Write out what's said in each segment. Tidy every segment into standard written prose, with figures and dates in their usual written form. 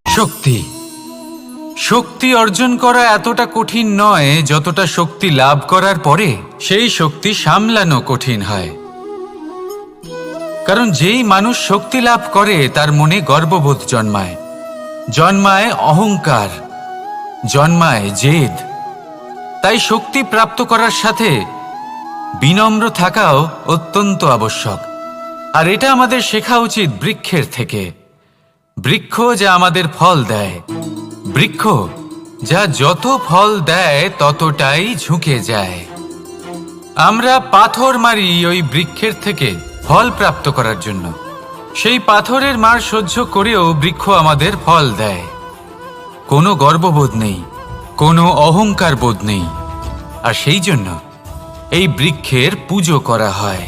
শক্তি শক্তি অর্জন করা এতটা কঠিন নয় যতটা শক্তি লাভ করার পরে সেই শক্তি সামলানো কঠিন হয়। কারণ যেই মানুষ শক্তি লাভ করে তার মনে গর্ববোধ জন্মায়, জন্মায় অহংকার, জন্মায় জেদ। তাই শক্তি প্রাপ্ত করার সাথে বিনম্র থাকাও অত্যন্ত আবশ্যক। আর এটা আমাদের শেখা উচিত বৃক্ষের থেকে। বৃক্ষ যা আমাদের ফল দেয়, বৃক্ষ যা যত ফল দেয় ততটাই ঝুঁকে যায়। আমরা পাথর মারি ওই বৃক্ষের থেকে ফল প্রাপ্ত করার জন্য। সেই পাথরের মার সহ্য করেও বৃক্ষ আমাদের ফল দেয়। কোনো গর্ববোধ নেই, কোনো অহংকার বোধ নেই। আর সেই জন্য এই বৃক্ষের পুজো করা হয়।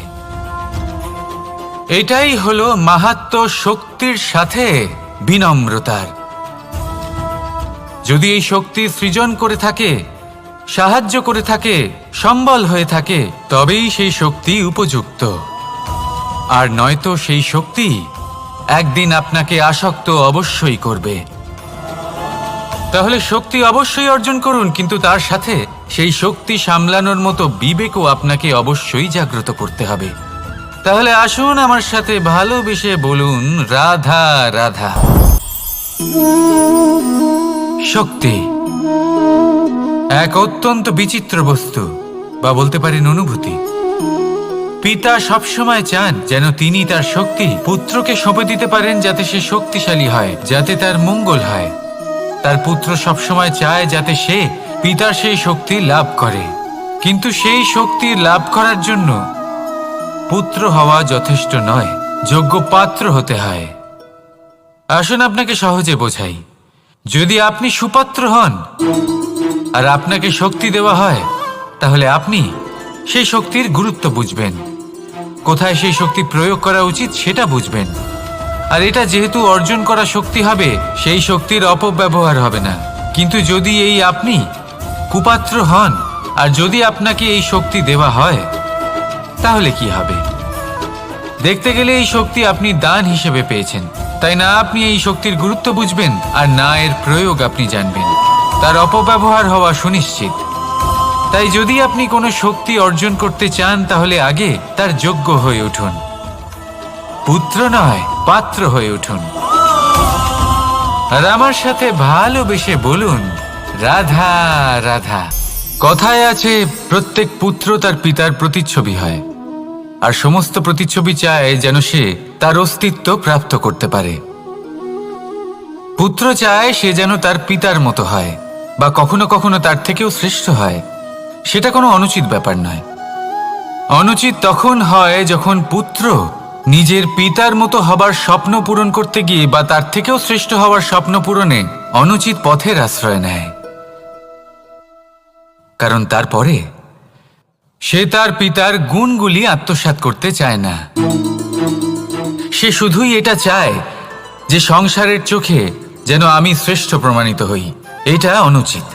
এটাই হলো মাহাত্ম্য শক্তির সাথে বিনম্রতার। যদি এই শক্তি সৃজন করে থাকে, সাহায্য করে থাকে, সম্বল হয়ে থাকে, তবেই সেই শক্তি উপযুক্ত। আর নয়তো সেই শক্তি একদিন আপনাকে আসক্ত অবশ্যই করবে। তাহলে শক্তি অবশ্যই অর্জন করুন, কিন্তু তার সাথে সেই শক্তি সামলানোর মতো বিবেকও আপনাকে অবশ্যই জাগ্রত করতে হবে। তাহলে আসুন আমার সাথে ভালোবেসে বলুন, রাধা রাধা। শক্তি এক অত্যন্ত বিচিত্র বস্তু, বা বলতে পারেন অনুভূতি। পিতা সবসময় চান যেন তিনি তার শক্তি পুত্রকে সঁপে দিতে পারেন, যাতে সে শক্তিশালী হয়, যাতে তার মঙ্গল হয়। তার পুত্র সবসময় চায় যাতে সে পিতার সেই শক্তি লাভ করে। কিন্তু সেই শক্তি লাভ করার জন্য পুত্র হওয়া যথেষ্ট নয়, যোগ্য পাত্র হতে হয়। আসুন আপনাকে সহজে বোঝাই। যদি আপনি সুপাত্র হন আর আপনাকে শক্তি দেওয়া হয়, তাহলে আপনি সেই শক্তির গুরুত্ব বুঝবেন, কোথায় সেই শক্তি প্রয়োগ করা উচিত সেটা বুঝবেন। আর এটা যেহেতু অর্জন করা শক্তি হবে, সেই শক্তির অপব্যবহার হবে না। কিন্তু যদি এই আপনি কুপাত্র হন আর যদি আপনাকে এই শক্তি দেওয়া হয়, তাহলে কি হবে? দেখতে গেলে এই শক্তি আপনি দান হিসেবে পেয়েছেন, তাই না আপনি এই শক্তির গুরুত্ব বুঝবেন আর না এর প্রয়োগ আপনি জানবেন। তার অপব্যবহার হওয়া সুনিশ্চিত। তাই যদি আপনি কোনো শক্তি অর্জন করতে চান, তাহলে আগে তার যোগ্য হয়ে উঠুন। পুত্র নয়, পাত্র হয়ে উঠুন। আর আমার সাথে ভালোবেসে বলুন, রাধা রাধা। কথায় আছে, প্রত্যেক পুত্র তার পিতার প্রতিচ্ছবি হয়, আর সমস্ত প্রতিচ্ছবি চায় যেন সে তার অস্তিত্ব প্রাপ্ত করতে পারে। পুত্র চায় সে যেন তার পিতার মতো হয়, বা কখনো কখনো তার থেকেও শ্রেষ্ঠ হয়। সেটা কোনো অনুচিত ব্যাপার নয়। অনুচিত তখন হয় যখন পুত্র নিজের পিতার মতো হবার স্বপ্ন পূরণ করতে গিয়ে বা তার থেকেও শ্রেষ্ঠ হওয়ার স্বপ্ন পূরণে অনুচিত পথের আশ্রয় নেয়। কারণ তারপরে সে তার পিতার গুণগুলি আত্মসাৎ করতে চায় না। সে শুধুই এটা চায় যে সংসারের চোখে যেন আমি শ্রেষ্ঠ প্রমাণিত হই। এটা অনুচিত।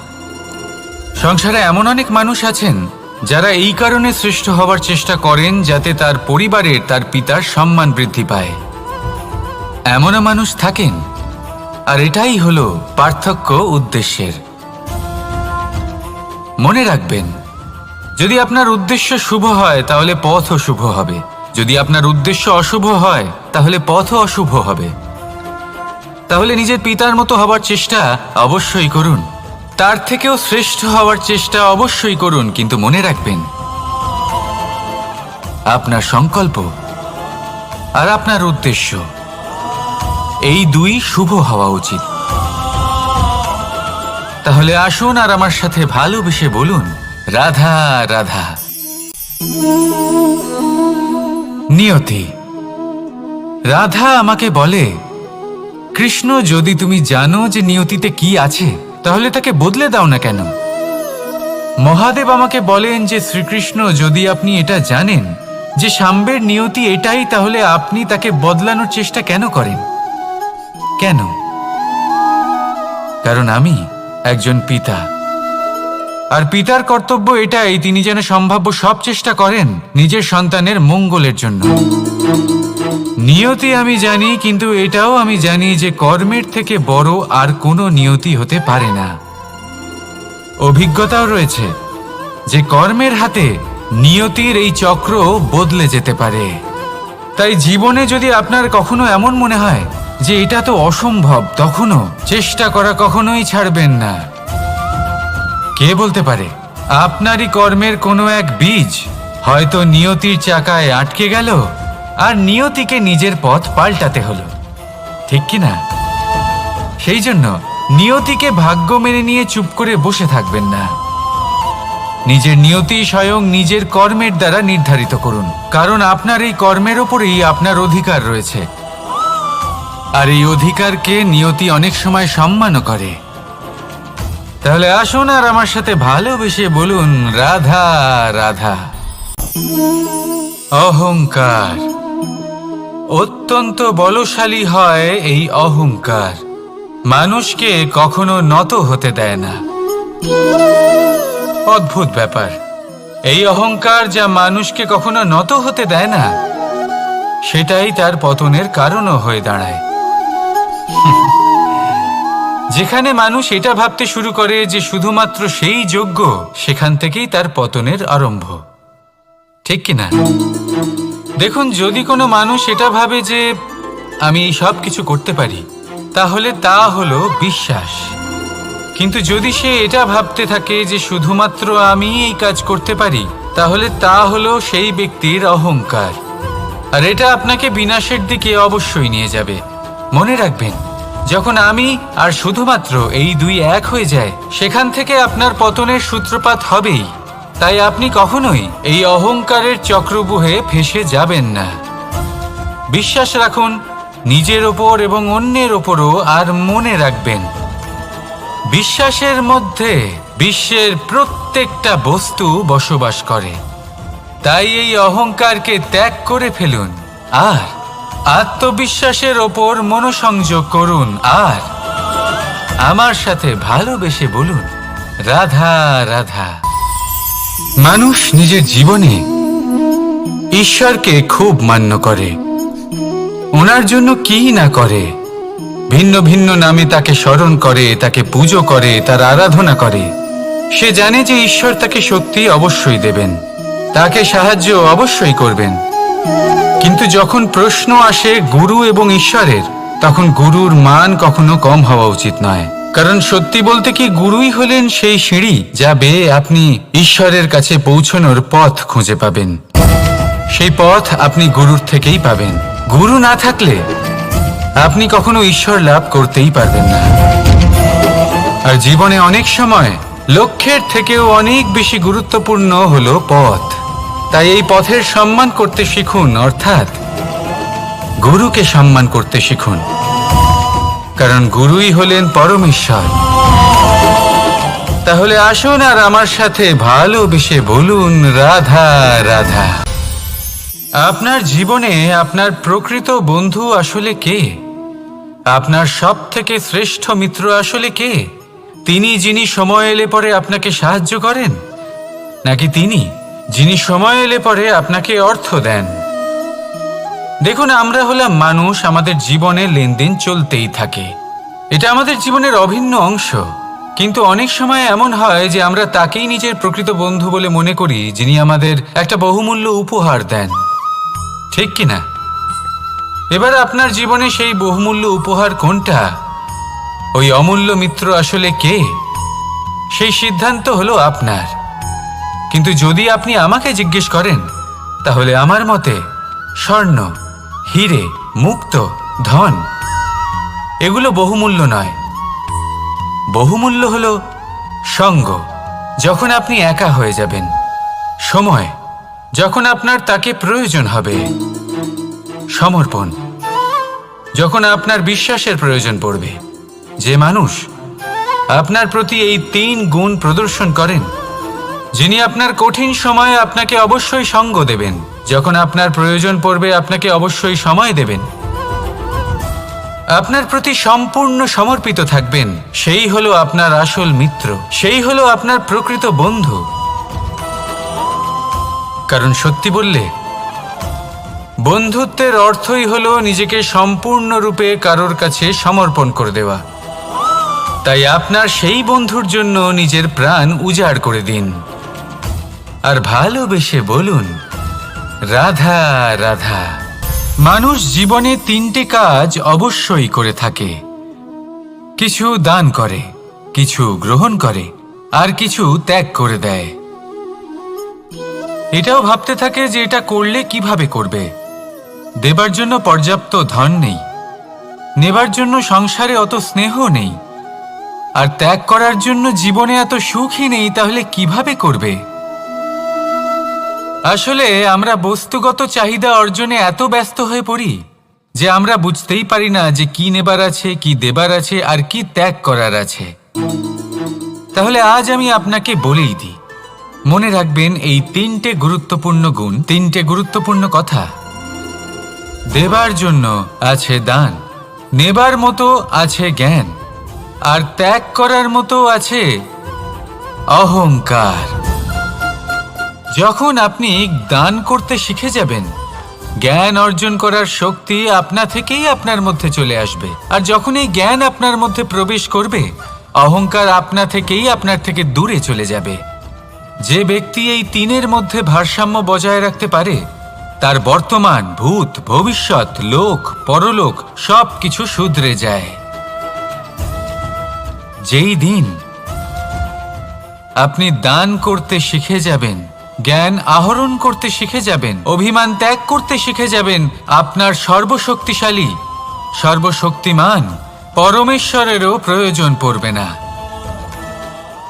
সংসারে এমন অনেক মানুষ আছেন যারা এই কারণে শ্রেষ্ঠ হওয়ার চেষ্টা করেন যাতে তার পরিবারের তার পিতার সম্মান বৃদ্ধি পায়। এমনও মানুষ থাকেন। আর এটাই হলো পার্থক্য উদ্দেশ্যের। মনে রাখবেন, যদি আপনার উদ্দেশ্য শুভ হয় তাহলে পথও শুভ হবে। যদি আপনার উদ্দেশ্য অশুভ হয় তাহলে পথও অশুভ হবে। তাহলে নিজের পিতার মতো হবার চেষ্টা অবশ্যই করুন, তার থেকেও শ্রেষ্ঠ হওয়ার চেষ্টা অবশ্যই করুন, কিন্তু মনে রাখবেন আপনার সংকল্প আর আপনার উদ্দেশ্য এই দুই শুভ হওয়া উচিত। তাহলে আসুন আর আমার সাথে ভালোবেসে বলুন, রাধা রাধা। নিয়তি। রাধা আমাকে বলে, কৃষ্ণ, যদি তুমি জানো যে নিয়তিতে কি আছে, তাহলে তাকে বদলে দাও না কেন? মহাদেব আমাকে বলেন যে শ্রীকৃষ্ণ, যদি আপনি এটা জানেন যে সাম্বের নিয়তি এটাই, তাহলে আপনি তাকে বদলানোর চেষ্টা কেন করেন? কেন? কারণ আমি একজন পিতা, আর পিতার কর্তব্য এটাই, তিনি যেন সম্ভাব্য সব চেষ্টা করেন নিজের সন্তানের মঙ্গলের জন্য। নিয়তি আমি জানি, কিন্তু এটাও আমি জানি যে কর্মের থেকে বড় আর কোনো নিয়তি হতে পারে না। অভিজ্ঞতাও রয়েছে যে কর্মের হাতে নিয়তির এই চক্র বদলে যেতে পারে। তাই জীবনে যদি আপনার কখনো এমন মনে হয় যে এটা তো অসম্ভব, তখনও চেষ্টা করা কখনোই ছাড়বেন না। কে বলতে পারে আপনারই কর্মের কোনো এক বীজ হয়তো নিয়তির চাকায় আটকে গেল আর নিয়তিকে নিজের পথ পাল্টাতে হলো, ঠিক কি না? সেই জন্য নিয়তিকে ভাগ্য মেনে নিয়ে চুপ করে বসে থাকবেন না। নিজের নিয়তি স্বয়ং নিজের কর্মের দ্বারা নির্ধারিত করুন, কারণ আপনার এই কর্মের ওপরেই আপনার অধিকার রয়েছে। আর এই অধিকারকে নিয়তি অনেক সময় সম্মানও করে। তাহলে আসুন আর আমার সাথে ভালোবেসে বলুন, রাধা রাধা। অহংকার অত্যন্ত বলশালী হয়। এই অহংকার মানুষকে কখনো নত হতে দেয় না। অদ্ভুত ব্যাপার, এই অহংকার যা মানুষকে কখনো নত হতে দেয় না, সেটাই তার পতনের কারণও হয়ে দাঁড়ায়। যেখানে মানুষ এটা ভাবতে শুরু করে যে শুধুমাত্র সেই যোগ্য, সেখান থেকেই তার পতনের আরম্ভ, ঠিক কিনা? দেখুন, যদি কোনো মানুষ এটা ভাবে যে আমি এই সব কিছু করতে পারি, তাহলে তা হলো বিশ্বাস। কিন্তু যদি সে এটা ভাবতে থাকে যে শুধুমাত্র আমি এই কাজ করতে পারি, তাহলে তা হলো সেই ব্যক্তির অহংকার। আর এটা আপনাকে বিনাশের দিকে অবশ্যই নিয়ে যাবে। মনে রাখবেন, যখন আমি আর শুধুমাত্র এই দুই এক হয়ে যায়, সেখান থেকে আপনার পতনের সূত্রপাত হবেই। তাই আপনি কখনোই এই অহংকারের চক্রব্যূহে ফেঁসে যাবেন না। বিশ্বাস রাখুন নিজের ওপর এবং অন্যের ওপরও। আর মনে রাখবেন, বিশ্বাসের মধ্যে বিশ্বের প্রত্যেকটা বস্তু বসবাস করে। তাই এই অহংকারকে ত্যাগ করে ফেলুন আর আত্মবিশ্বাসের ওপর মনোসংযোগ করুন। আর আমার সাথে ভালোবেসে বলুন, রাধা রাধা। মানুষ নিজের জীবনে ঈশ্বরকে খুব মান্য করে, ওনার জন্য কি না করে। ভিন্ন ভিন্ন নামে তাকে স্মরণ করে, তাকে পুজো করে, তার আরাধনা করে। সে জানে যে ঈশ্বর তাকে শক্তি অবশ্যই দেবেন, তাকে সাহায্য অবশ্যই করবেন। কিন্তু যখন প্রশ্ন আসে গুরু এবং ঈশ্বরের, তখন গুরুর মান কখনো কম হওয়া উচিত নয়। কারণ সত্যি বলতে কি, গুরুই হলেন সেই সিঁড়ি যা বেয়ে আপনি ঈশ্বরের কাছে পৌঁছানোর পথ খুঁজে পাবেন। সেই পথ আপনি গুরুর থেকেই পাবেন। গুরু না থাকলে আপনি কখনো ঈশ্বর লাভ করতেই পারবেন না। আর জীবনে অনেক সময় লক্ষ্যের থেকেও অনেক বেশি গুরুত্বপূর্ণ হলো পথ। তাই এই পথের সম্মান করতে শিখুন, অর্থাৎ গুরুকে সম্মান করতে শিখুন, কারণ গুরুই হলেন পরমেশ্বর। তাহলে আসুন আর আমার সাথে ভালোবেসে বলুন, রাধা রাধা। আপনার জীবনে আপনার প্রকৃত বন্ধু আসলে কে? আপনার সব থেকে শ্রেষ্ঠ মিত্র আসলে কে? তিনি যিনি সময় এলে পরে আপনাকে সাহায্য করেন, নাকি তিনি যিনি সময় এলে পরে আপনাকে অর্থ দেন? দেখুন, আমরা হলাম মানুষ, আমাদের জীবনে লেনদেন চলতেই থাকে। এটা আমাদের জীবনের অভিন্ন অংশ। কিন্তু অনেক সময় এমন হয় যে আমরা তাকেই নিজের প্রকৃত বন্ধু বলে মনে করি, যিনি আমাদের একটা বহুমূল্য উপহার দেন, ঠিক কিনা? এবার আপনার জীবনে সেই বহুমূল্য উপহার কোনটা, ওই অমূল্য মিত্র আসলে কে, সেই সিদ্ধান্ত হলো আপনার। কিন্তু যদি আপনি আমাকে জিজ্ঞেস করেন, তাহলে আমার মতে স্বর্ণ, হিরে, মুক্ত, ধন এগুলো বহুমূল্য নয়। বহুমূল্য হলো সঙ্গ, যখন আপনি একা হয়ে যাবেন, সময়, যখন আপনার তাকে প্রয়োজন হবে, সমর্পণ, যখন আপনার বিশ্বাসের প্রয়োজন পড়বে। যে মানুষ আপনার প্রতি এই 3 গুণ প্রদর্শন করেন, যিনি আপনার কঠিন সময়ে আপনাকে অবশ্যই সঙ্গ দেবেন, যখন আপনার প্রয়োজন পড়বে আপনাকে অবশ্যই সময় দেবেন, আপনার প্রতি সম্পূর্ণ সমর্পিত থাকবেন, সেই হলো আপনার আসল মিত্র, সেই হলো আপনার প্রকৃত বন্ধু। কারণ সত্যি বললে বন্ধুত্বের অর্থই হলো নিজেকে সম্পূর্ণরূপে কারোর কাছে সমর্পণ করে দেওয়া। তাই আপনার সেই বন্ধুর জন্য নিজের প্রাণ উজাড় করে দিন আর ভালোবেসে বলুন, রাধা রাধা। মানুষ জীবনে 3টে কাজ অবশ্যই করে থাকে, কিছু দান করে, কিছু গ্রহণ করে, আর কিছু ত্যাগ করে দেয়। এটাও ভাবতে থাকে যে এটা করলে কিভাবে করবে। দেবার জন্য পর্যাপ্ত ধন নেই, নেবার জন্য সংসারে অত স্নেহ নেই, আর ত্যাগ করার জন্য জীবনে এত সুখই নেই, তাহলে কিভাবে করবে? আসলে আমরা বস্তুগত চাহিদা অর্জনে এত ব্যস্ত হয়ে পড়ি যে আমরা বুঝতেই পারি না যে কি নেবার আছে, কি দেবার আছে, আর কি ত্যাগ করার আছে। তাহলে আজ আমি আপনাকে বলেই দিই, মনে রাখবেন এই 3টে গুরুত্বপূর্ণ গুণ, 3টে গুরুত্বপূর্ণ কথা। দেবার জন্য আছে দান, নেবার মতো আছে জ্ঞান, আর ত্যাগ করার মতো আছে অহংকার। যখন আপনি দান করতে শিখে যাবেন, জ্ঞান অর্জন করার শক্তি আপনা থেকেই আপনার মধ্যে চলে আসবে। আর যখন এই জ্ঞান আপনার মধ্যে প্রবেশ করবে, অহংকার আপনা থেকেই আপনার থেকে দূরে চলে যাবে। যে ব্যক্তি এই 3-এর মধ্যে ভারসাম্য বজায় রাখতে পারে, তার বর্তমান, ভূত, ভবিষ্যৎ, লোক, পরলোক সব কিছু শুধরে যায়। যেই দিন আপনি দান করতে শিখে যাবেন, জ্ঞান আহরণ করতে শিখে যাবেন, অভিমান ত্যাগ করতে শিখে যাবেন, আপনার সর্বশক্তিশালী, সর্বশক্তিমান পরমেশ্বরেরও প্রয়োজন পড়বে না।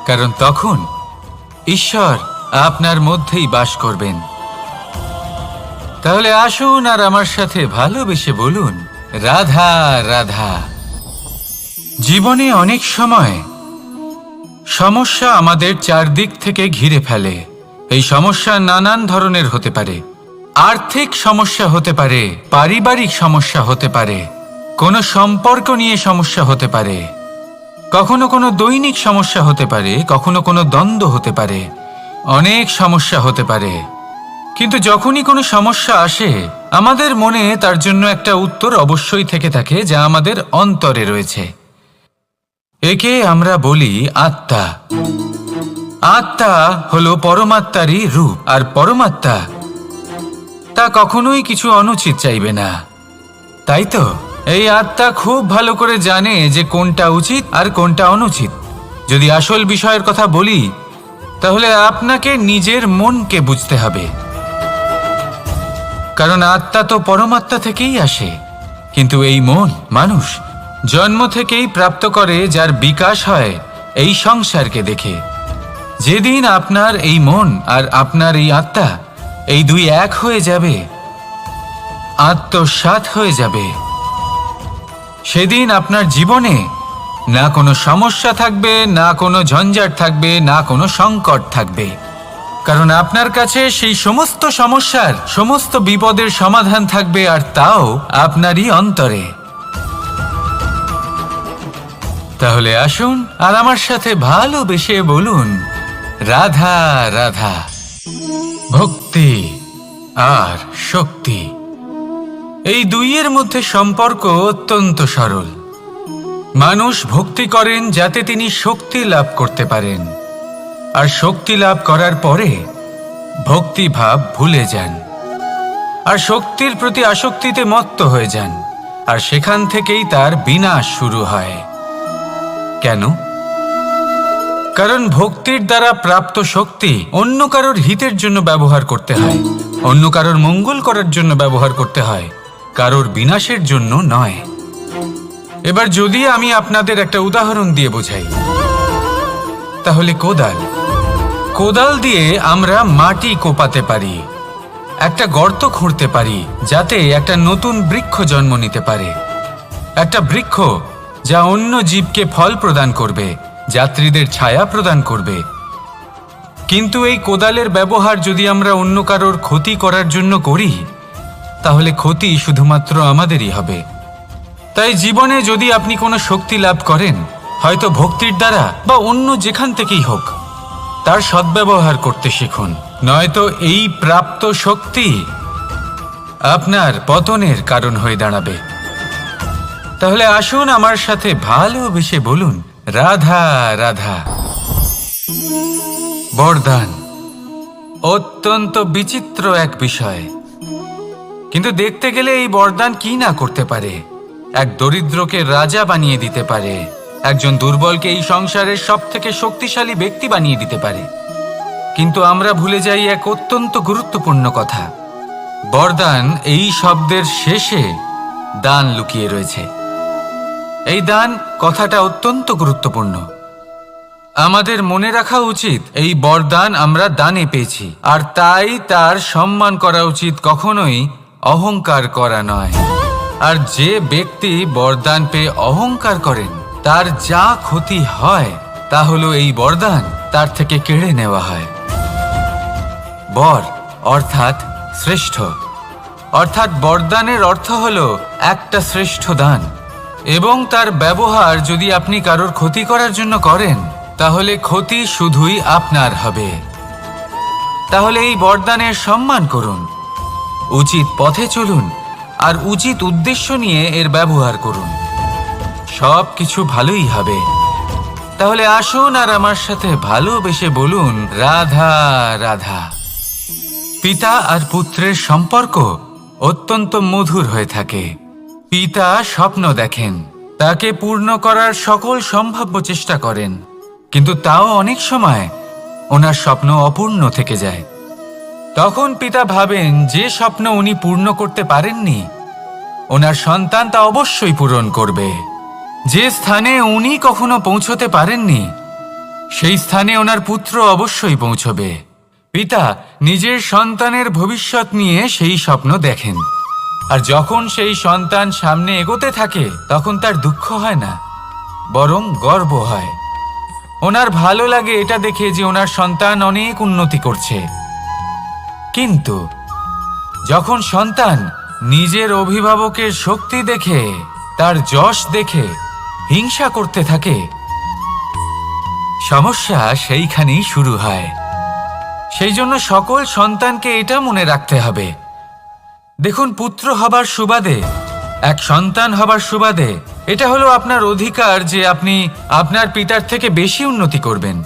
কারণ তখন ঈশ্বর আপনার মধ্যেই বাস করবেন। তাহলে আসুন আর আমার সাথে ভালোবেসে বলুন, রাধা রাধা। জীবনে অনেক সময় সমস্যা আমাদের চারদিক থেকে ঘিরে ফেলে। এই সমস্যা নানান ধরনের হতে পারে। আর্থিক সমস্যা হতে পারে, পারিবারিক সমস্যা হতে পারে, কোনো সম্পর্ক নিয়ে সমস্যা হতে পারে, কখনো কোনো দৈনিক সমস্যা হতে পারে, কখনো কোনো দ্বন্দ্ব হতে পারে, অনেক সমস্যা হতে পারে। কিন্তু যখনই কোনো সমস্যা আসে, আমাদের মনে তার জন্য একটা উত্তর অবশ্যই থেকে থাকে, যা আমাদের অন্তরে রয়েছে। একে আমরা বলি আত্মা। আত্মা হলো পরমাত্মারই রূপ, আর পরমাত্মা তা কখনোই কিছু অনুচিত চাইবে না, তাই তো? এই আত্মা খুব ভালো করে জানে যে কোনটা উচিত আর কোনটা অনুচিত। যদি আসল বিষয়ের কথা বলি, তাহলে আপনাকে নিজের মনকে বুঝতে হবে। কারণ আত্মা তো পরমাত্মা থেকেই আসে, কিন্তু এই মন মানুষ জন্ম থেকেই প্রাপ্ত করে, যার বিকাশ হয় এই সংসারকে দেখে। যেদিন আপনার এই মন আর আপনার এই আত্মা, এই দুই এক হয়ে যাবে, আত্মসাৎ হয়ে যাবে, সেদিন আপনার জীবনে না কোনো সমস্যা থাকবে, না কোনো ঝঞ্ঝাট থাকবে, না কোনো সংকট থাকবে। কারণ আপনার কাছে সেই সমস্ত সমস্যার, সমস্ত বিপদের সমাধান থাকবে, আর তাও আপনারই অন্তরে। তাহলে আসুন আর আমার সাথে ভালোবেসে বলুন, রাধা রাধা। ভক্তি আর শক্তি, এই দুইয়ের মধ্যে সম্পর্ক অত্যন্ত সরল। মানুষ ভক্তি করেন যাতে তিনি শক্তি লাভ করতে পারেন, আর শক্তি লাভ করার পরে ভক্তি ভাব ভুলে যান, আর শক্তির প্রতি আসক্তিতে মত্ত হয়ে যান, আর সেখান থেকেই তার বিনাশ শুরু হয়। কেন? কারণ ভক্তির দ্বারা প্রাপ্ত শক্তি অন্য কারোর হিতের জন্য ব্যবহার করতে হয়, অন্য কারোর মঙ্গল করার জন্য ব্যবহার করতে হয়, কারোর বিনাশের জন্য নয়। এবার যদি আমি আপনাদের একটা উদাহরণ দিয়ে বোঝাই, তাহলে কোদাল দিয়ে আমরা মাটি কোপাতে পারি, একটা গর্ত খুঁড়তে পারি, যাতে একটা নতুন বৃক্ষ জন্ম নিতে পারে, একটা বৃক্ষ যা অন্য জীবকে ফল প্রদান করবে, যাত্রীদের ছায়া প্রদান করবে। কিন্তু এই কোদালের ব্যবহার যদি আমরা অন্য কারোর ক্ষতি করার জন্য করি, তাহলে ক্ষতি শুধুমাত্র আমাদেরই হবে। তাই জীবনে যদি আপনি কোনো শক্তি লাভ করেন, হয়তো ভক্তির দ্বারা বা অন্য যেখান থেকেই হোক, তার সদ্ব্যবহার করতে শিখুন। নয়তো এই প্রাপ্ত শক্তি আপনার পতনের কারণ হয়ে দাঁড়াবে। তাহলে আসুন আমার সাথে ভালোবেসে বলুন, রাধা রাধা। বরদান অত্যন্ত বিচিত্র এক বিষয়, কিন্তু দেখতে গেলে এই বরদান কি না করতে পারে। এক দরিদ্রকে রাজা বানিয়ে দিতে পারে, একজন দুর্বলকে এই সংসারের সবথেকে শক্তিশালী ব্যক্তি বানিয়ে দিতে পারে। কিন্তু আমরা ভুলে যাই এক অত্যন্ত গুরুত্বপূর্ণ কথা। বরদান এই শব্দের শেষে দান লুকিয়ে রয়েছে। এই দান কথাটা অত্যন্ত গুরুত্বপূর্ণ। আমাদের মনে রাখা উচিত এই বরদান আমরা দানে পেয়েছি, আর তাই তার সম্মান করা উচিত, কখনোই অহংকার করা নয়। আর যে ব্যক্তি বরদান পেয়ে অহংকার করেন, তার যা ক্ষতি হয় তা হলো এই বরদান তার থেকে কেড়ে নেওয়া হয়। বর অর্থাৎ শ্রেষ্ঠ, অর্থাৎ বরদানের অর্থ হলো একটা শ্রেষ্ঠ দান, এবং তার ব্যবহার যদি আপনি কারোর ক্ষতি করার জন্য করেন, তাহলে ক্ষতি শুধুই আপনার হবে। তাহলে এই বরদানের সম্মান করুন, উচিত পথে চলুন, আর উচিত উদ্দেশ্য নিয়ে এর ব্যবহার করুন। সব কিছু ভালোই হবে। তাহলে আসুন আর আমার সাথে ভালোবেসে বলুন, রাধা রাধা। পিতা আর পুত্রের সম্পর্ক অত্যন্ত মধুর হয়ে থাকে। পিতা স্বপ্ন দেখেন, তাকে পূর্ণ করার সকল সম্ভাব্য চেষ্টা করেন, কিন্তু তাও অনেক সময় ওনার স্বপ্ন অপূর্ণ থেকে যায়। তখন পিতা ভাবেন যে স্বপ্ন উনি পূর্ণ করতে পারেননি, ওনার সন্তান তা অবশ্যই পূরণ করবে। যে স্থানে উনি কখনো পৌঁছতে পারেননি, সেই স্থানে ওনার পুত্র অবশ্যই পৌঁছবে। পিতা নিজের সন্তানের ভবিষ্যৎ নিয়ে সেই স্বপ্ন দেখেন, আর যখন সেই সন্তান সামনে এগোতে থাকে, তখন তার দুঃখ হয় না, বরং গর্ব হয়। ওনার ভালো লাগে এটা দেখে যে ওনার সন্তান অনেক উন্নতি করছে। কিন্তু যখন সন্তান নিজের অভিভাবকের শক্তি দেখে, তার যশ দেখে হিংসা করতে থাকে, সমস্যা সেইখানেই শুরু হয়। সেই জন্য সকল সন্তানকে এটা মনে রাখতে হবে, দেখুন, পুত্র হবার সুবাদে, এক সন্তান হবার সুবাদে এটা হলো আপনার অধিকার যে আপনি আপনার পিতার থেকে বেশি উন্নতি করবেন।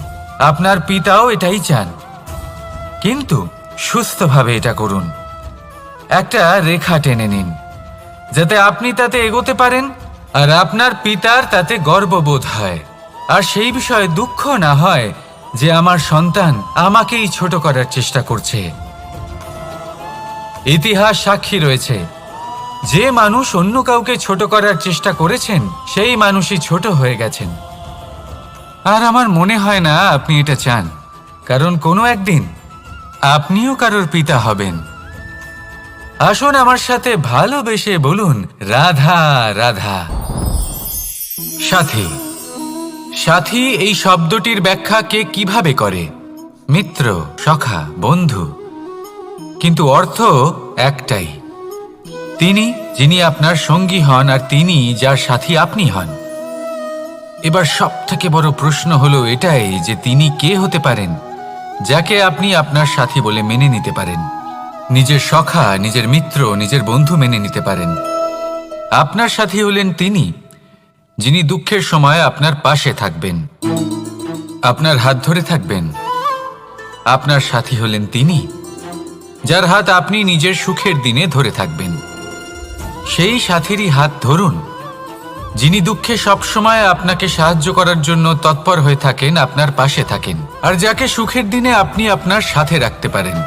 আপনার পিতাও এটাই চান, কিন্তু সুস্থভাবে এটা করুন। একটা রেখা টেনে নিন, যাতে আপনি তাতে এগোতে পারেন, আর আপনার পিতার তাতে গর্ববোধ হয়, আর সেই বিষয়ে দুঃখ না হয় যে আমার সন্তান আমাকেই ছোট করার চেষ্টা করছে। ইতিহাস সাক্ষী রয়েছে, যে মানুষ অন্য কাউকে ছোট করার চেষ্টা করেছেন, সেই মানুষই ছোট হয়ে গেছেন। আর আমার মনে হয় না আপনি এটা চান, কারণ কোনো একদিন আপনিও কারোর পিতা হবেন। আসুন আমার সাথে ভালোবেসে বলুন, রাধা রাধা। সাথী। সাথী এই শব্দটির ব্যাখ্যা কে কিভাবে করে? মিত্র, সখা, বন্ধু, কিন্তু অর্থ একটাই। তিনি যিনি আপনার সঙ্গী হন, আর তিনি যার সাথী আপনি হন। এবার সব থেকে বড় প্রশ্ন হলো এটাই যে তিনি কে হতে পারেন যাকে আপনি আপনার সাথী বলে মেনে নিতে পারেন। নিজের সখা, নিজের মিত্র, নিজের বন্ধু মেনে নিতে পারেন। আপনার সাথী হলেন তিনি যিনি দুঃখের সময় আপনার পাশে থাকবেন, আপনার হাত ধরে থাকবেন। আপনার সাথী হলেন তিনি যার হাত আপনি নিজের সুখের দিনে ধরে থাকবেন। সেই সাথীরই হাত ধরুন যিনি দুঃখে সবসময় আপনাকে সাহায্য করার জন্য তৎপর হয়ে থাকেন, আপনার পাশে থাকেন, আর যাকে সুখের দিনে আপনি আপনার সাথে রাখতে পারেন।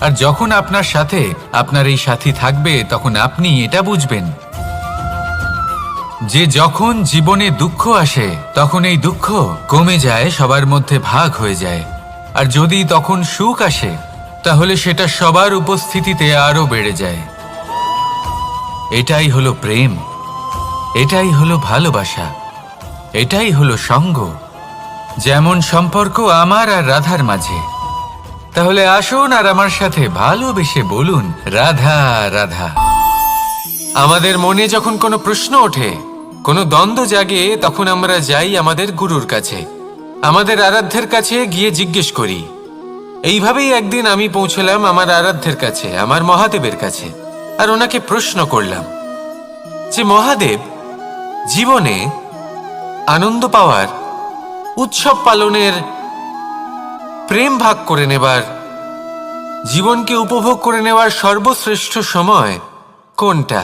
আর যখন আপনার সাথে আপনার এই সাথী থাকবে, তখন আপনি এটা বুঝবেন যে যখন জীবনে দুঃখ আসে, তখন এই দুঃখ কমে যায়, সবার মধ্যে ভাগ হয়ে যায়। আর যদি তখন সুখ আসে, তাহলে সেটা সবার উপস্থিতিতে আরো বেড়ে যায়। এটাই হলো প্রেম, এটাই হলো ভালোবাসা, এটাই হলো সঙ্গ, যেমন সম্পর্ক আমার আর রাধার মাঝে। তাহলে আসুন আর আমার সাথে ভালোবেসে বলুন, রাধা রাধা। আমাদের মনে যখন কোনো প্রশ্ন ওঠে, কোনো দ্বন্দ্ব জাগে, তখন আমরা যাই আমাদের গুরুর কাছে, আমাদের আরাধ্যের কাছে গিয়ে জিজ্ঞেস করি। এইভাবেই একদিন আমি পৌঁছলাম আমার আরাধ্যের কাছে, আমার মহাদেবের কাছে, আর ওনাকে প্রশ্ন করলাম যে মহাদেব, জীবনে আনন্দ পাওয়ার, উৎসব পালনের, প্রেম ভাগ করে নেবার, জীবনকে উপভোগ করে নেওয়ার সর্বশ্রেষ্ঠ সময় কোনটা?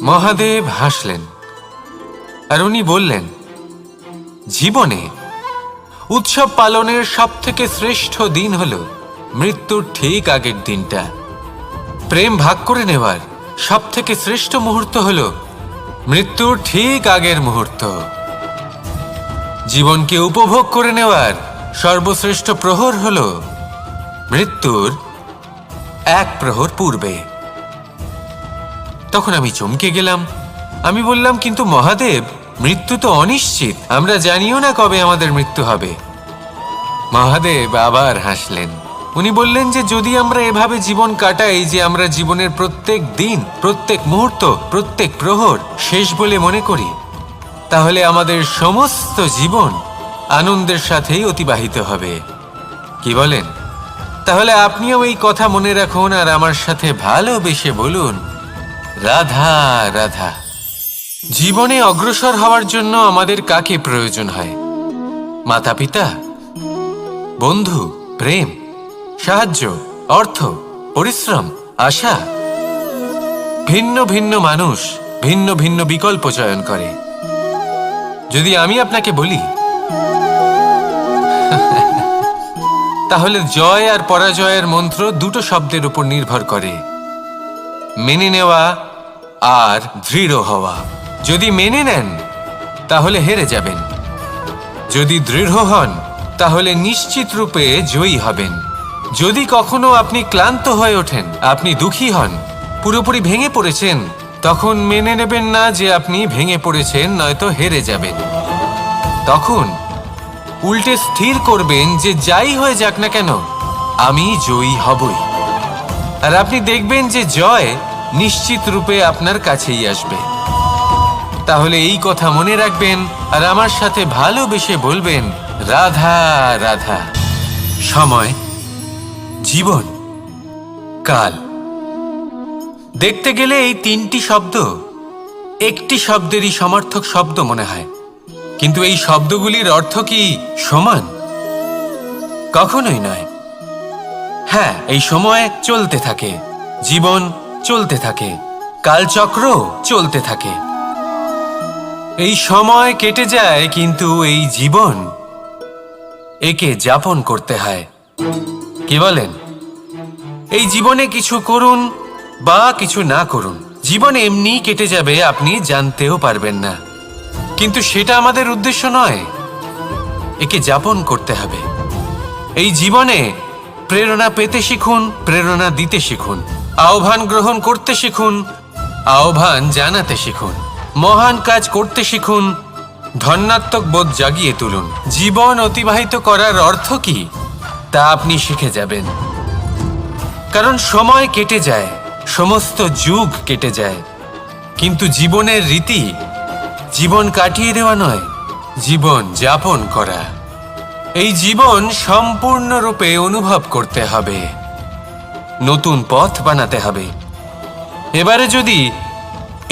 মহাদেব হাসলেন আর উনি বললেন, জীবনে উৎসব পালনের সবথেকে শ্রেষ্ঠ দিন হল মৃত্যুর ঠিক আগের দিনটা। প্রেম ভাগ করে নেওয়ার সবথেকে শ্রেষ্ঠ মুহূর্ত হল মৃত্যুর ঠিক আগের মুহূর্ত। জীবনকে উপভোগ করে নেওয়ার সর্বশ্রেষ্ঠ প্রহর হল মৃত্যুর এক প্রহর পূর্বে। তখন আমি চমকে গেলাম। আমি বললাম, কিন্তু মহাদেব, মৃত্যু তো অনিশ্চিত, আমরা জানিও না কবে আমাদের মৃত্যু হবে। মহাদেব আবার হাসলেন। উনি বললেন যে যদি আমরা এভাবে জীবন কাটাই যে আমরা জীবনের প্রত্যেক দিন, প্রত্যেক মুহূর্ত, প্রত্যেক প্রহর শেষ বলে মনে করি, তাহলে আমাদের সমস্ত জীবন আনন্দের সাথেই অতিবাহিত হবে। কি বলেন? তাহলে আপনিও এই কথা মনে রাখুন আর আমার সাথে ভালোবেসে বলুন, রাধা রাধা। জীবনে অগ্রসর হওয়ার জন্য আমাদের কাকে প্রয়োজন হয়? মাতা পিতা, বন্ধু, প্রেম, সাহায্য, অর্থ, পরিশ্রম, আশা। ভিন্ন ভিন্ন মানুষ ভিন্ন ভিন্ন বিকল্প চয়ন করে। যদি আমি আপনাকে বলি, তাহলে জয় আর পরাজয়ের মন্ত্র দুটো শব্দের উপর নির্ভর করে, মেনে নেওয়া আর দৃঢ় হওয়া। যদি মেনে নেন তাহলে হেরে যাবেন, যদি দৃঢ় হন তাহলে নিশ্চিত রূপে জয়ী হবেন। যদি কখনো আপনি ক্লান্ত হয়ে ওঠেন, আপনি দুঃখী হন, পুরোপুরি ভেঙে পড়েছেন, তখন মেনে নেবেন না যে আপনি ভেঙে পড়েছেন, নয়তো হেরে যাবেন। তখন উল্টে স্থির করবেন যে যাই হয়ে যাক না কেন, আমি জয়ী হবই। আর আপনি দেখবেন যে জয় নিশ্চিত রূপে আপনার কাছেই আসবে। তাহলে এই কথা মনে রাখবেন আর আমার সাথে ভালোবেসে বলবেন, রাধা রাধা। সময়, জীবন, কাল। দেখতে গেলে এই তিনটি শব্দ একটি শব্দেরই সমার্থক শব্দ মনে হয়, কিন্তু এই শব্দগুলির অর্থ কি সমান? কখনোই নয়। হ্যাঁ, এই সময় চলতে থাকে, জীবন চলতে থাকে, কালচক্র চলতে থাকে। এই সময় কেটে যায়, কিন্তু এই জীবন, একে যাপন করতে হয়। কি বলেন? এই জীবনে কিছু করুন বা কিছু না করুন, জীবন এমনি কেটে যাবে, আপনি জানতেও পারবেন না। কিন্তু সেটা আমাদের উদ্দেশ্য নয়, একে যাপন করতে হবে। এই জীবনে প্রেরণা পেতে শিখুন, প্রেরণা দিতে শিখুন, আহ্বান গ্রহণ করতে শিখুন, আহ্বান জানাতে শিখুন, মহান কাজ করতে শিখুন, ধন্যাত্মক বোধ জাগিয়ে তুলুন। জীবন অতিবাহিত করার অর্থ কি তা আপনি শিখে যাবেন। কারণ সময় কেটে যায়, সমস্ত যুগ কেটে যায়, কিন্তু জীবনের রীতি জীবন কাটিয়ে দেওয়া নয়, জীবন যাপন করা। এই জীবন সম্পূর্ণরূপে অনুভব করতে হবে, নতুন পথ বানাতে হবে। এবারে যদি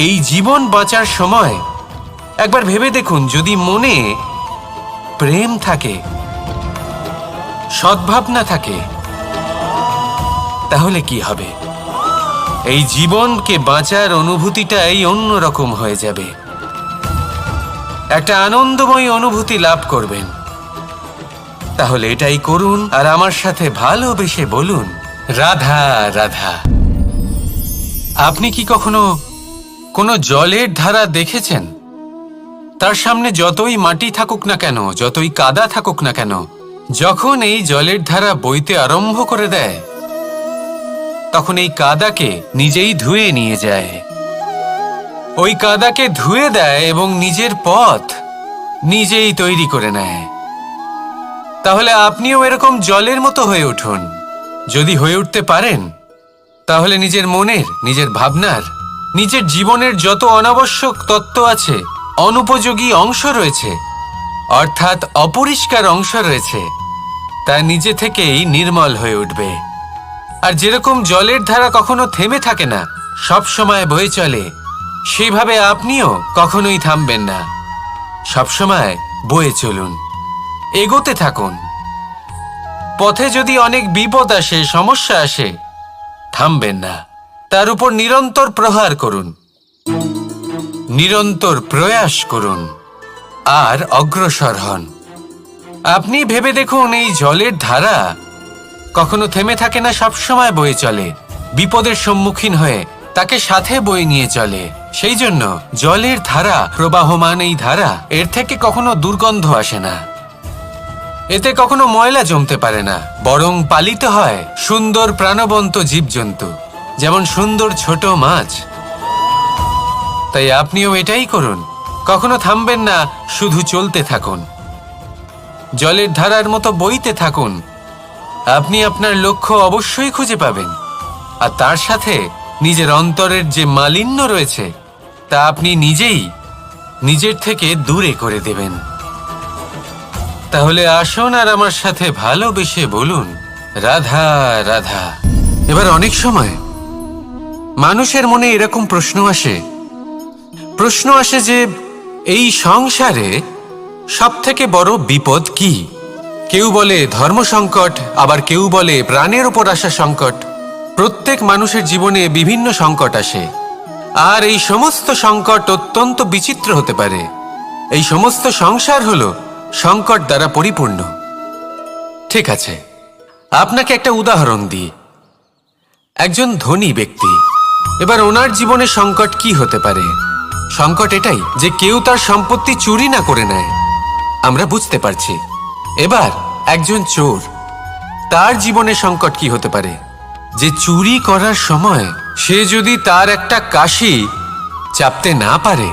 এই জীবন বাঁচার সময় একবার ভেবে দেখুন, যদি মনে প্রেম থাকে, সদ্ভাবনা থাকে, তাহলে কি হবে? এই জীবনকে বাঁচার অনুভূতিটাই অন্যরকম হয়ে যাবে, একটা আনন্দময় অনুভূতি লাভ করবেন। তাহলে এটাই করুন আর আমার সাথে ভালোবেসে বলুন, রাধা রাধা। আপনি কি কখনো কোনো জলের ধারা দেখেছেন? তার সামনে যতই মাটি থাকুক না কেন, যতই কাদা থাকুক না কেন, যখন এই জলের ধারা বইতে আরম্ভ করে দেয়, তখন এই কাদাকে নিজেই ধুয়ে নিয়ে যায়। ওই কাদাকে ধুয়ে দেয় এবং নিজের পথ নিজেই তৈরি করে নেয়। তাহলে আপনিও এরকম জলের মতো হয়ে উঠুন। যদি হয়ে উঠতে পারেন, তাহলে নিজের মনের, নিজের ভাবনার, নিজের জীবনের যত অনাবশ্যক তত্ত্ব আছে, অনুপযোগী অংশ রয়েছে, অর্থাৎ অপরিষ্কার অংশ রয়েছে, তা নিজে থেকেই নির্মল হয়ে উঠবে। আর যেরকম জলের ধারা কখনো থেমে থাকে না, সব সময় বয়ে চলে, সেইভাবে আপনিও কখনোই থামবেন না। সবসময় বয়ে চলুন, এগোতে থাকুন। পথে যদি অনেক বিপদ আসে, সমস্যা আসে, থামবেন না, তার উপর নিরন্তর প্রহার করুন, নিরন্তর প্রয়াস করুন আর অগ্রসর হন। আপনি ভেবে দেখুন, এই জলের ধারা কখনো থেমে থাকে না, সবসময় বয়ে চলে, বিপদের সম্মুখীন হয়ে তাকে সাথে বয়ে নিয়ে চলে। সেই জন্য জলের ধারা, প্রবাহমান এই ধারা, এর থেকে কখনো দুর্গন্ধ আসে না, এতে কখনো ময়লা জমতে পারে না, বরং পালিত হয় সুন্দর প্রাণবন্ত জীবজন্তু, যেমন সুন্দর ছোট মাছ। তাই আপনিও এটাই করুন, কখনো থামবেন না, শুধু চলতে থাকুন, জলের ধারার মতো বইতে থাকুন। আপনি আপনার লক্ষ্য অবশ্যই খুঁজে পাবেন, আর তার সাথে নিজের অন্তরের যে মালিন্য রয়েছে তা আপনি নিজেই নিজের থেকে দূরে করে দেবেন। তাহলে আসুন আর আমার সাথে ভালোবেসে বলুন, রাধা রাধা। এবার অনেক সময় মানুষের মনে এরকম প্রশ্ন আসে যে এই সংসারে সবথেকে বড় বিপদ কি? কেউ বলে ধর্ম সংকট, আবার কেউ বলে প্রাণের উপর আসা সংকট। প্রত্যেক মানুষের জীবনে বিভিন্ন সংকট আসে, আর এই সমস্ত সংকট অত্যন্ত বিচিত্র হতে পারে। এই সমস্ত সংসার হলো সংকট দ্বারা পরিপূর্ণ। ঠিক আছে, আপনাকে একটা উদাহরণ দিই। একজন ধনী ব্যক্তি, এবার ওনার জীবনে সংকট কি হতে পারে? সংকট এটাই যে কেউ তার সম্পত্তি চুরি না করে নেয়, আমরা বুঝতে পারছি। এবার একজন চোর, তার জীবনে সংকট কি হতে পারে? যে চুরি করার সময় সে যদি তার একটা কাশি চাপতে না পারে,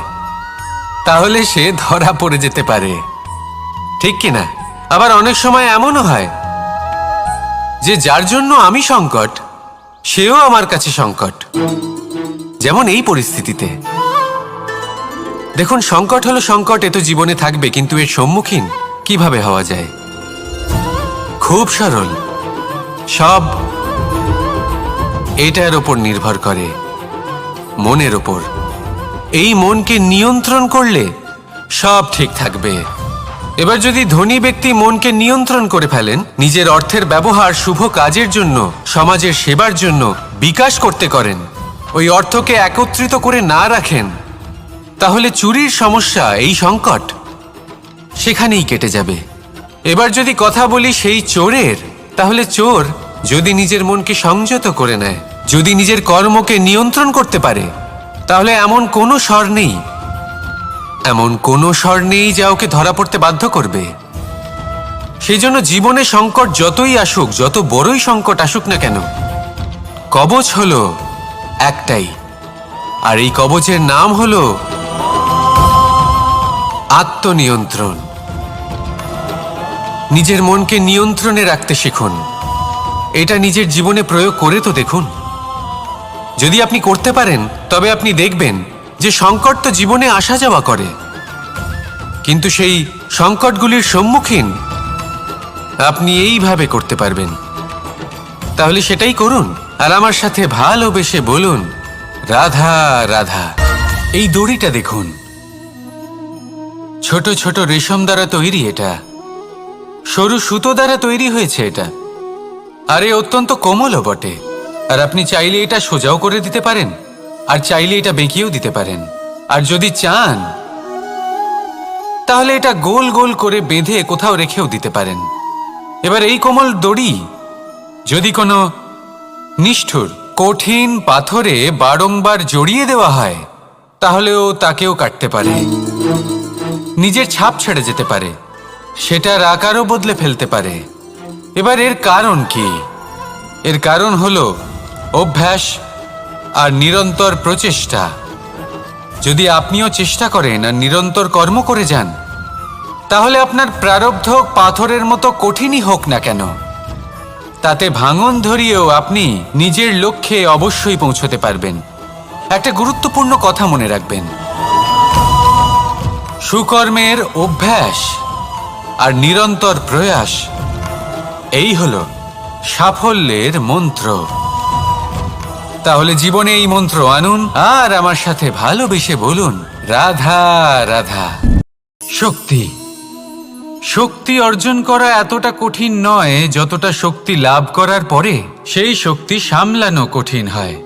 তাহলে সে ধরা পড়ে যেতে পারে, ঠিক কিনা? আবার অনেক সময় এমনও হয় যে যার জন্য আমি সংকট, সেও আমার কাছে সংকট। যেমন এই পরিস্থিতিতে দেখুন, সংকট হলো সংকট, এ তো জীবনে থাকবে, কিন্তু এর সম্মুখীন কিভাবে হওয়া যায়? খুব সরল, সব এটার ওপর নির্ভর করে, মনের ওপর। এই মনকে নিয়ন্ত্রণ করলে সব ঠিক থাকবে। এবার যদি ধনী ব্যক্তি মনকে নিয়ন্ত্রণ করে ফেলেন, নিজের অর্থের ব্যবহার শুভ কাজের জন্য, সমাজের সেবার জন্য বিকাশ করতে করেন, ওই অর্থকে একত্রিত করে না রাখেন, তাহলে চুরির সমস্যা, এই সংকট সেখানেই কেটে যাবে। এবার যদি কথা বলি সেই চোরের, তাহলে চোর যদি নিজের মনকে সংযত করে নেয়, যদি নিজের কর্মকে নিয়ন্ত্রণ করতে পারে, তাহলে এমন কোনো স্বর নেই, এমন কোনো স্বর নেই যা ওকে ধরা পড়তে বাধ্য করবে। সেই জন্য জীবনে সংকট যতই আসুক, যত বড়ই সংকট আসুক না কেন, কবচ হলো একটাই, আর এই কবচের নাম হলো আত্মনিয়ন্ত্রণ। নিজের মনকে নিয়ন্ত্রণে রাখতে শিখুন। এটা নিজের জীবনে প্রয়োগ করে তো দেখুন। যদি আপনি করতে পারেন, তবে আপনি দেখবেন যে সংকট তো জীবনে আসা যাওয়া করে, কিন্তু সেই সংকটগুলির সম্মুখীন আপনি এইভাবে করতে পারবেন। তাহলে সেটাই করুন, আর আমার সাথে ভালোবেসে বলুন, রাধা রাধা। এই দড়িটা দেখুন, ছোট ছোট রেশম দ্বারা তৈরি, এটা সরু সুতো দ্বারা তৈরি হয়েছে এটা, আর এ অত্যন্ত কোমলও বটে। আর আপনি চাইলে এটা সোজাও করে দিতে পারেন, আর চাইলে এটা বেঁকিয়েও দিতে পারেন, আর যদি চান তাহলে এটা গোল গোল করে বেঁধে কোথাও রেখেও দিতে পারেন। এবার এই কোমল দড়ি যদি কোনো নিষ্ঠুর কঠিন পাথরে বারংবার জড়িয়ে দেওয়া হয়, তাহলেও তাকেও কাটতে পারে, নিজের ছাপ ছেড়ে যেতে পারে, সেটার আকারও বদলে ফেলতে পারে। এবার এর কারণ কি? এর কারণ হলো অভ্যাস আর নিরন্তর প্রচেষ্টা। যদি আপনিও চেষ্টা করেন আর নিরন্তর কর্ম করে যান, তাহলে আপনার প্রারব্ধ পাথরের মতো কঠিনই হোক না কেন, তাতে ভাঙন ধরিয়েও আপনি নিজের লক্ষ্যে অবশ্যই পৌঁছতে পারবেন। একটা গুরুত্বপূর্ণ কথা মনে রাখবেন, সুকর্মের অভ্যাস আর নিরন্তর প্রয়াস এই হলো সাফল্যের মন্ত্র। তাহলে জীবনে এই মন্ত্র আনুন আর আমার সাথে ভালোবেসে বলুন, রাধা রাধা। শক্তি শক্তি অর্জন করা এতটা কঠিন নয় যতটা শক্তি লাভ করার পরে সেই শক্তি সামলানো কঠিন হয়।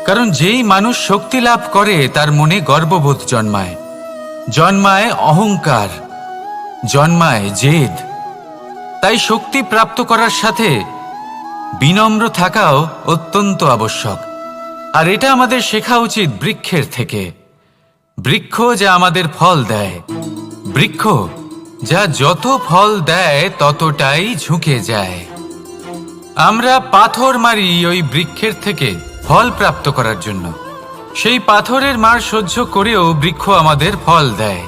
কারণ যেই মানুষ শক্তি লাভ করে তার মনে গর্ববোধ জন্মায়, জন্মায় অহংকার, জন্মায় জেদ। তাই শক্তি প্রাপ্ত করার সাথে বিনম্র থাকাও অত্যন্ত আবশ্যক। আর এটা আমাদের শেখা উচিত বৃক্ষের থেকে। বৃক্ষ যা আমাদের ফল দেয়, বৃক্ষ যা যত ফল দেয় ততটাই ঝুঁকে যায়। আমরা পাথর মারি ওই বৃক্ষের থেকে ফল প্রাপ্ত করার জন্য। সেই পাথরের মার সহ্য করেও বৃক্ষ আমাদের ফল দেয়।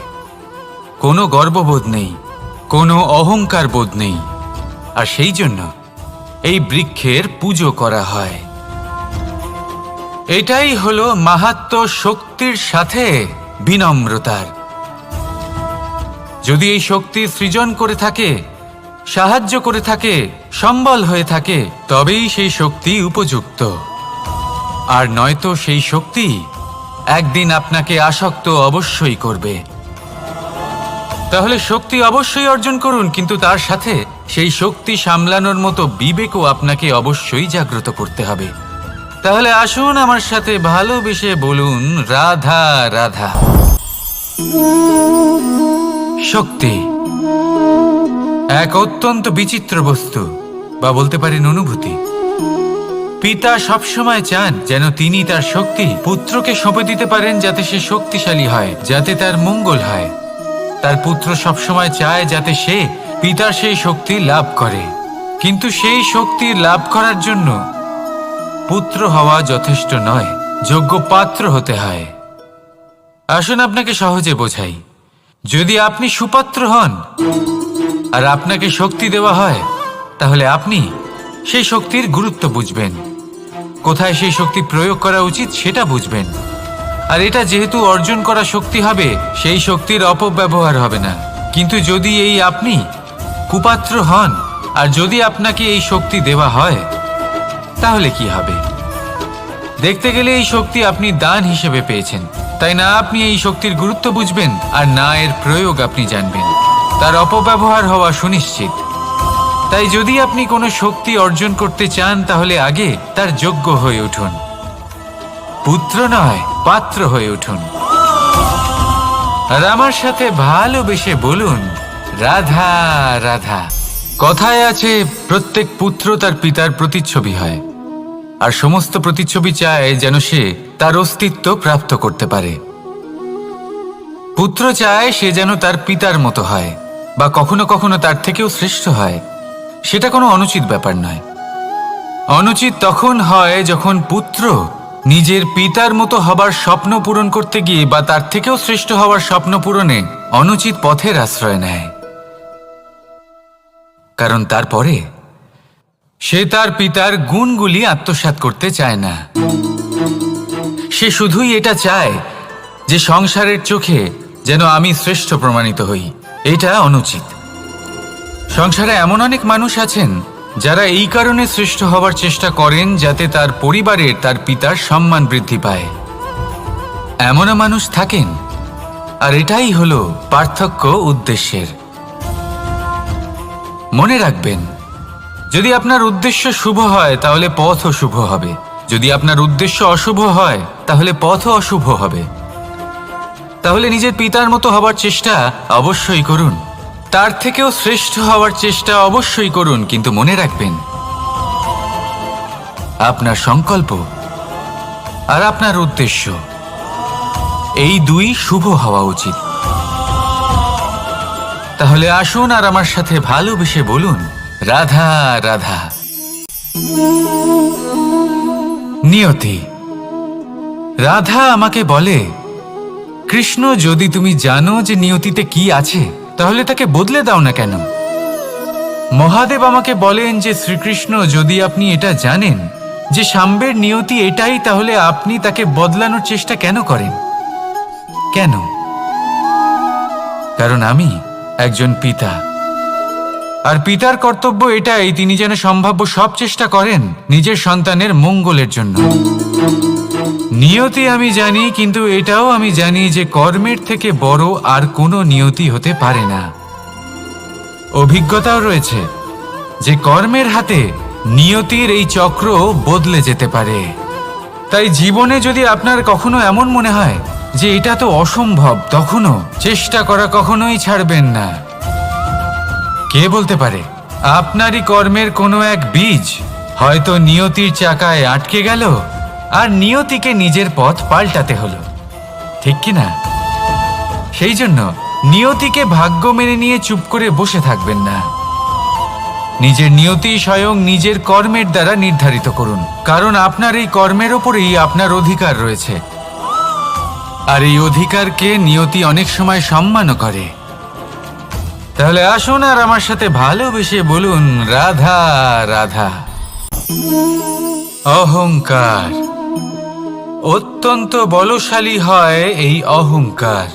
কোনো গর্ববোধ নেই, কোনো অহংকার বোধ নেই। আর সেই জন্য এই বৃক্ষের পুজো করা হয়। এটাই হলো মাহাত্ম্য শক্তির সাথে বিনম্রতার। যদি এই শক্তি সৃজন করে থাকে, সাহায্য করে থাকে, সম্বল হয়ে থাকে, তবেই সেই শক্তি উপযুক্ত। আর নয়তো সেই শক্তি একদিন আপনাকে আসক্ত অবশ্যই করবে। তাহলে শক্তি অবশ্যই অর্জন করুন, কিন্তু তার সাথে সেই শক্তি সামলানোর মতো বিবেকও আপনাকে অবশ্যই জাগ্রত করতে হবে। তাহলে আসুন আমার সাথে ভালোবেসে বলুন, রাধা রাধা। শক্তি এক অত্যন্ত বিচিত্র বস্তু, বা বলতে পারেন অনুভূতি। পিতা সবসময় চান যেন তিনি তার শক্তি পুত্রকে সঁপে দিতে পারেন, যাতে সে শক্তিশালী হয়, যাতে তার মঙ্গল হয়। তার পুত্র সবসময় চায় যাতে সে পিতার সেই শক্তি লাভ করে। কিন্তু সেই শক্তি লাভ করার জন্য পুত্র হওয়া যথেষ্ট নয়, যোগ্য পাত্র হতে হয়। আসুন আপনাকে সহজে বোঝাই। যদি আপনি সুপাত্র হন আর আপনাকে শক্তি দেওয়া হয়, তাহলে আপনি সেই শক্তির গুরুত্ব বুঝবেন, কোথায় সেই শক্তি প্রয়োগ করা উচিত সেটা বুঝবেন। আর এটা যেহেতু অর্জন করা শক্তি হবে, সেই শক্তির অপব্যবহার হবে না। কিন্তু যদি এই আপনি কুপাত্র হন আর যদি আপনাকে এই শক্তি দেওয়া হয়, তাহলে কি হবে? দেখতে গেলে এই শক্তি আপনি দান হিসেবে পেয়েছেন, তাই না আপনি এই শক্তির গুরুত্ব বুঝবেন আর না এর প্রয়োগ আপনি জানবেন। তার অপব্যবহার হওয়া সুনিশ্চিত। তাই যদি আপনি কোনো শক্তি অর্জন করতে চান, তাহলে আগে তার যোগ্য হয়ে উঠুন। পুত্র নয়, পাত্র হয়ে উঠুন। আর আমার সাথে ভালোবেসে বলুন, রাধা রাধা। কথায় আছে, প্রত্যেক পুত্র তার পিতার প্রতিচ্ছবি হয়, আর সমস্ত প্রতিচ্ছবি চায় যেন সে তার অস্তিত্ব প্রাপ্ত করতে পারে। পুত্র চায় সে যেন তার পিতার মতো হয়, বা কখনো কখনো তার থেকেও শ্রেষ্ঠ হয়। সেটা কোনো অনুচিত ব্যাপার নয়। অনুচিত তখন হয় যখন পুত্র নিজের পিতার মতো হবার স্বপ্ন পূরণ করতে গিয়ে বা তার থেকেও শ্রেষ্ঠ হওয়ার স্বপ্ন পূরণে অনুচিত পথের আশ্রয় নেয়। কারণ তারপরে সে তার পিতার গুণগুলি আত্মসাৎ করতে চায় না। সে শুধুই এটা চায় যে সংসারের চোখে যেন আমি শ্রেষ্ঠ প্রমাণিত হই। এটা অনুচিত। সংসারে এমন অনেক মানুষ আছেন যারা এই কারণে শ্রেষ্ঠ হওয়ার চেষ্টা করেন যাতে তার পরিবারের তার পিতার সম্মান বৃদ্ধি পায়। এমনও মানুষ থাকেন। আর এটাই হলো পার্থক্য উদ্দেশ্যের। মনে রাখবেন, যদি আপনার উদ্দেশ্য শুভ হয় তাহলে পথও শুভ হবে, যদি আপনার উদ্দেশ্য অশুভ হয় তাহলে পথও অশুভ হবে। তাহলে নিজের পিতার মতো হবার চেষ্টা অবশ্যই করুন, তার থেকেও শ্রেষ্ঠ হওয়ার চেষ্টা অবশ্যই করুন, কিন্তু মনে রাখবেন আপনার সংকল্প আর আপনার উদ্দেশ্য এই দুই শুভ হওয়া উচিত। তাহলে আসুন আর আমার সাথে ভালোবেসে বলুন, রাধা রাধা। নিয়তি। রাধা আমাকে বলে, কৃষ্ণ, যদি তুমি জানো যে নিয়তিতে কি আছে, তাহলে তাকে বদলে দাও না কেন? মহাদেব আমাকে বলেন যে শ্রীকৃষ্ণ, যদি আপনি এটা জানেন যে সাম্বের নিয়তি এটাই, তাহলে আপনি তাকে বদলানোর চেষ্টা কেন করেন? কেন? কারণ আমি একজন পিতা, আর পিতার কর্তব্য এটাই, তিনি যেন সম্ভাব্য সব চেষ্টা করেন নিজের সন্তানের মঙ্গলের জন্য। নিয়তি আমি জানি, কিন্তু এটাও আমি জানি যে কর্মের থেকে বড় আর কোনো নিয়তি হতে পারে না। অভিজ্ঞতাও রয়েছে যে কর্মের হাতে নিয়তির এই চক্র বদলে যেতে পারে। তাই জীবনে যদি আপনার কখনো এমন মনে হয় যে এটা তো অসম্ভব, তখনও চেষ্টা করা কখনোই ছাড়বেন না। কে বলতে পারে আপনারই কর্মের কোনো এক বীজ হয়তো নিয়তির চাকায় আটকে গেল, আর নিয়তিকে নিজের পথ পাল্টাতে হলো, ঠিক কি না? সেই জন্য নিয়তিকে ভাগ্য মেনে নিয়ে চুপ করে বসে থাকবেন না। নিজের নিয়তি স্বয়ং নিজের কর্মের দ্বারা নির্ধারিত করুন, কারণ আপনার এই কর্মের ওপরেই আপনার অধিকার রয়েছে। আর এই অধিকারকে নিয়তি অনেক সময় সম্মানও করে। তাহলে আসুন আর আমার সাথে ভালোবেসে বলুন, রাধা রাধা। অহংকার অত্যন্ত বলশালী হয়। এই অহংকার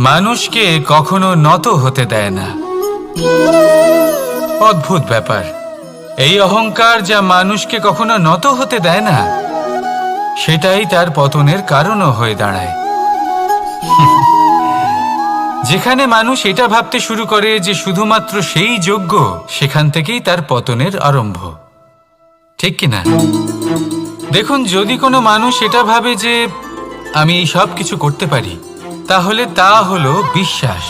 মানুষকে কখনো নত হতে দেয় না। অদ্ভুত ব্যাপার, এই অহংকার যা মানুষকে কখনো নত হতে দেয় না, সেটাই তার পতনের কারণও হয়ে দাঁড়ায়। যেখানে মানুষ এটা ভাবতে শুরু করে যে শুধুমাত্র সেই যোগ্য, সেখান থেকেই তার পতনের আরম্ভ, ঠিক কিনা? দেখুন, যদি কোনো মানুষ এটা ভাবে যে আমি এই সব কিছু করতে পারি, তাহলে তা হলো বিশ্বাস।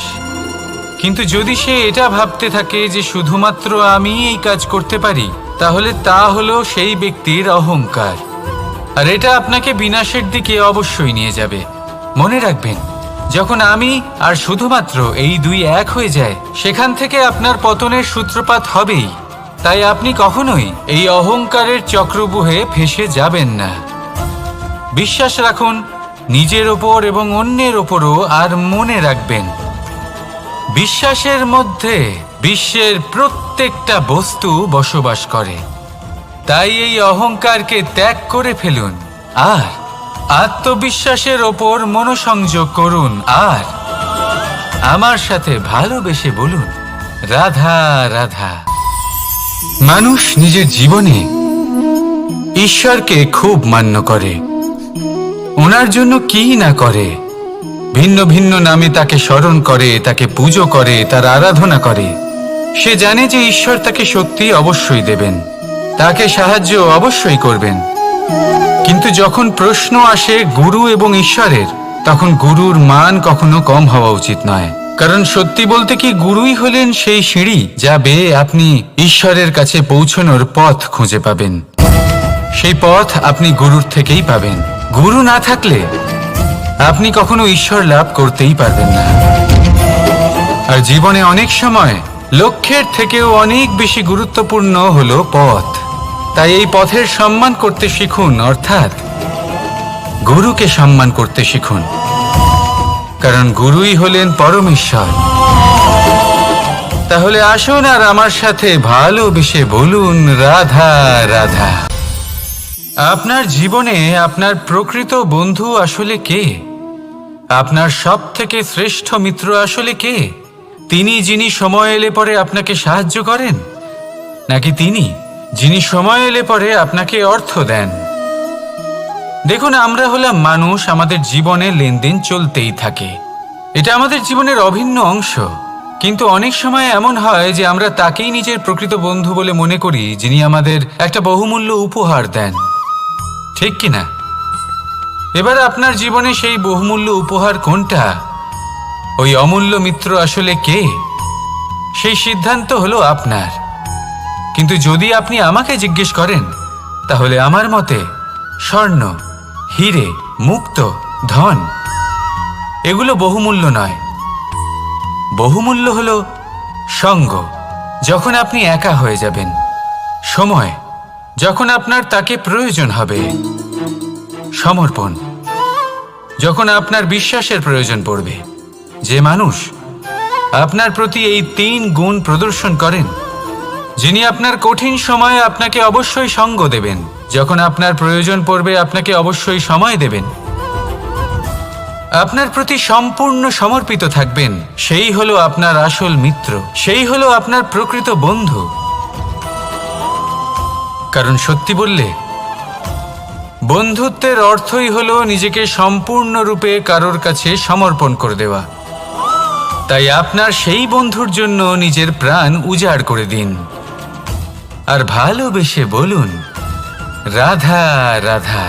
কিন্তু যদি সে এটা ভাবতে থাকে যে শুধুমাত্র আমি এই কাজ করতে পারি, তাহলে তা হলো সেই ব্যক্তির অহংকার। আর এটা আপনাকে বিনাশের দিকে অবশ্যই নিয়ে যাবে। মনে রাখবেন, যখন আমি আর শুধুমাত্র এই দুই এক হয়ে যায়, সেখান থেকে আপনার পতনের সূত্রপাত হবেই। তাই আপনি কখনোই এই অহংকারের চক্রব্যূহে ফেঁসে যাবেন না। বিশ্বাস রাখুন নিজের ওপর এবং অন্যের ওপরও। আর মনে রাখবেন, বিশ্বাসের মধ্যে বিশ্বের প্রত্যেকটা বস্তু বসবাস করে। তাই এই অহংকারকে ত্যাগ করে ফেলুন আর আত্মবিশ্বাসের ওপর মনোসংযোগ করুন। আর আমার সাথে ভালোবেসে বলুন, রাধা রাধা। মানুষ নিজের জীবনে ঈশ্বরকে খুব মান্য করে, ওনার জন্য কি না করে। ভিন্ন ভিন্ন নামে তাকে স্মরণ করে, তাকে পুজো করে, তার আরাধনা করে। সে জানে যে ঈশ্বর তাকে শক্তি অবশ্যই দেবেন, তাকে সাহায্য অবশ্যই করবেন। কিন্তু যখন প্রশ্ন আসে গুরু এবং ঈশ্বরের, তখন গুরুর মান কখনো কম হওয়া উচিত নয়। কারণ সত্যি বলতে কি, গুরুই হলেন সেই সিঁড়ি যা বেয়ে আপনি ঈশ্বরের কাছে পৌঁছানোর পথ খুঁজে পাবেন। সেই পথ আপনি গুরুর থেকেই পাবেন। গুরু না থাকলে আপনি কখনো ঈশ্বর লাভ করতেই পারবেন না। আর জীবনে অনেক সময় লক্ষ্যের থেকেও অনেক বেশি গুরুত্বপূর্ণ হলো পথ। তাই এই পথের সম্মান করতে শিখুন, অর্থাৎ গুরুকে সম্মান করতে শিখুন, কারণ গুরুই হলেন পরমেশ্বর। তাহলে আসুন আর আমার সাথে ভালোবেসে বলুন, রাধা রাধা। আপনার জীবনে আপনার প্রকৃত বন্ধু আসলে কে? আপনার সব থেকে শ্রেষ্ঠ মিত্র আসলে কে? তিনি যিনি সময় এলে পরে আপনাকে সাহায্য করেন, নাকি তিনি যিনি সময় এলে পরে আপনাকে অর্থ দেন? দেখুন, আমরা হলাম মানুষ, আমাদের জীবনে লেনদেন চলতেই থাকে। এটা আমাদের জীবনের অভিন্ন অংশ। কিন্তু অনেক সময় এমন হয় যে আমরা তাকেই নিজের প্রকৃত বন্ধু বলে মনে করি, যিনি আমাদের একটা বহুমূল্য উপহার দেন, ঠিক কিনা? এবার আপনার জীবনে সেই বহুমূল্য উপহার কোনটা, ওই অমূল্য মিত্র আসলে কে, সেই সিদ্ধান্ত হলো আপনার। কিন্তু যদি আপনি আমাকে জিজ্ঞেস করেন, তাহলে আমার মতে স্বর্ণ, হিরে, মুক্ত, ধন এগুলো বহুমূল্য নয়। বহুমূল্য হলো সঙ্গ, যখন আপনি একা হয়ে যাবেন, সময়, যখন আপনার তাকে প্রয়োজন হবে, সমর্পণ, যখন আপনার বিশ্বাসের প্রয়োজন পড়বে। যে মানুষ আপনার প্রতি এই 3 গুণ প্রদর্শন করেন, যিনি আপনার কঠিন সময়ে আপনাকে অবশ্যই সঙ্গ দেবেন, যখন আপনার প্রয়োজন পড়বে আপনাকে অবশ্যই সময় দেবেন, আপনার প্রতি সম্পূর্ণ সমর্পিত থাকবেন, সেই হলো আপনার আসল মিত্র, সেই হলো আপনার প্রকৃত বন্ধু। কারণ সত্যি বললে বন্ধুত্বের অর্থই হলো নিজেকে সম্পূর্ণরূপে কারোর কাছে সমর্পণ করে দেওয়া। তাই আপনার সেই বন্ধুর জন্য নিজের প্রাণ উজাড় করে দিন আর ভালোবেসে বলুন, রাধা রাধা।